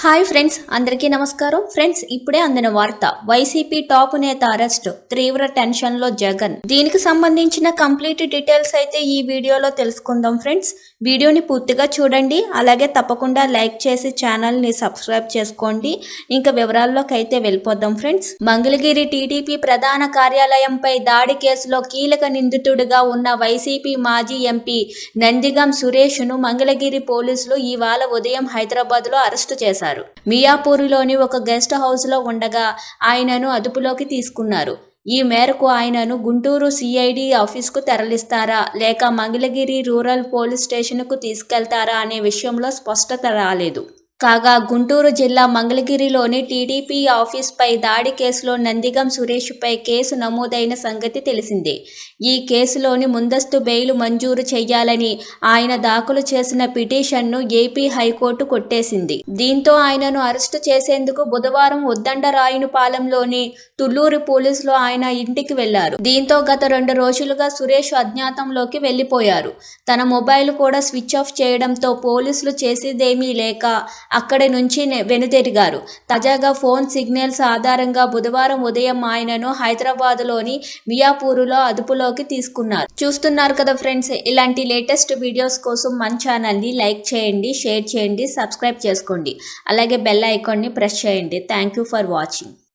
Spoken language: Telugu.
హాయ్ ఫ్రెండ్స్, అందరికీ నమస్కారం. ఫ్రెండ్స్, ఇప్పుడే అందిన వార్త. వైసీపీ టాప్ నేత అరెస్ట్, తీవ్ర టెన్షన్ లో జగన్. దీనికి సంబంధించిన కంప్లీట్ డీటెయిల్స్ అయితే ఈ వీడియోలో తెలుసుకుందాం. ఫ్రెండ్స్, వీడియోని పూర్తిగా చూడండి. అలాగే తప్పకుండా లైక్ చేసి ఛానల్ ని సబ్స్క్రైబ్ చేసుకోండి. ఇంకా వివరాల్లోకి అయితే వెళ్ళిపోదాం. ఫ్రెండ్స్, మంగళగిరి టీడీపీ ప్రధాన కార్యాలయంపై దాడి కేసులో కీలక నిందితుడిగా ఉన్న వైసీపీ మాజీ ఎంపీ నందిగం సురేష్ ను మంగళగిరి పోలీసులు ఇవాళ ఉదయం హైదరాబాద్ లో అరెస్టు చేశారు. మియాపూర్లోని ఒక గెస్ట్ హౌస్ లో ఉండగా ఆయనను అదుపులోకి తీసుకున్నారు. ఈ మేరకు ఆయనను గుంటూరు సిఐడి ఆఫీసుకు తరలిస్తారా లేక మంగళగిరి రూరల్ పోలీస్ స్టేషన్కు తీసుకెళ్తారా అనే విషయంలో స్పష్టత రాలేదు. కాగా గుంటూరు జిల్లా మంగళగిరిలోని టీడీపీ ఆఫీస్పై దాడి కేసులో నందిగం సురేష్పై కేసు నమోదైన సంగతి తెలిసిందే. ఈ కేసులోని ముందస్తు బెయిల్ మంజూరు చేయాలని ఆయన దాఖలు చేసిన పిటిషన్ను ఏపీ హైకోర్టు కొట్టేసింది. దీంతో ఆయనను అరెస్టు చేసేందుకు బుధవారం ఉద్దండరాయునిపాలెంలోని తుళ్లూరు పోలీసులు ఆయన ఇంటికి వెళ్లారు. దీంతో గత 2 రోజులుగా సురేష్ అజ్ఞాతంలోకి వెళ్లిపోయారు. తన మొబైల్ కూడా స్విచ్ ఆఫ్ చేయడంతో పోలీసులు చేసేదేమీ లేక అక్కడి నుంచి వెనుతిరిగారు. తాజాగా ఫోన్ సిగ్నల్స్ ఆధారంగా బుధవారం ఉదయం ఆయనను హైదరాబాద్లోని మియాపూరులో అదుపులోకి తీసుకున్నారు. చూస్తున్నారు కదా ఫ్రెండ్స్, ఇలాంటి లేటెస్ట్ వీడియోస్ కోసం మన ఛానల్ని లైక్ చేయండి, షేర్ చేయండి, సబ్స్క్రైబ్ చేసుకోండి. అలాగే బెల్ ఐకాన్ని ప్రెస్ చేయండి. Thank you for watching.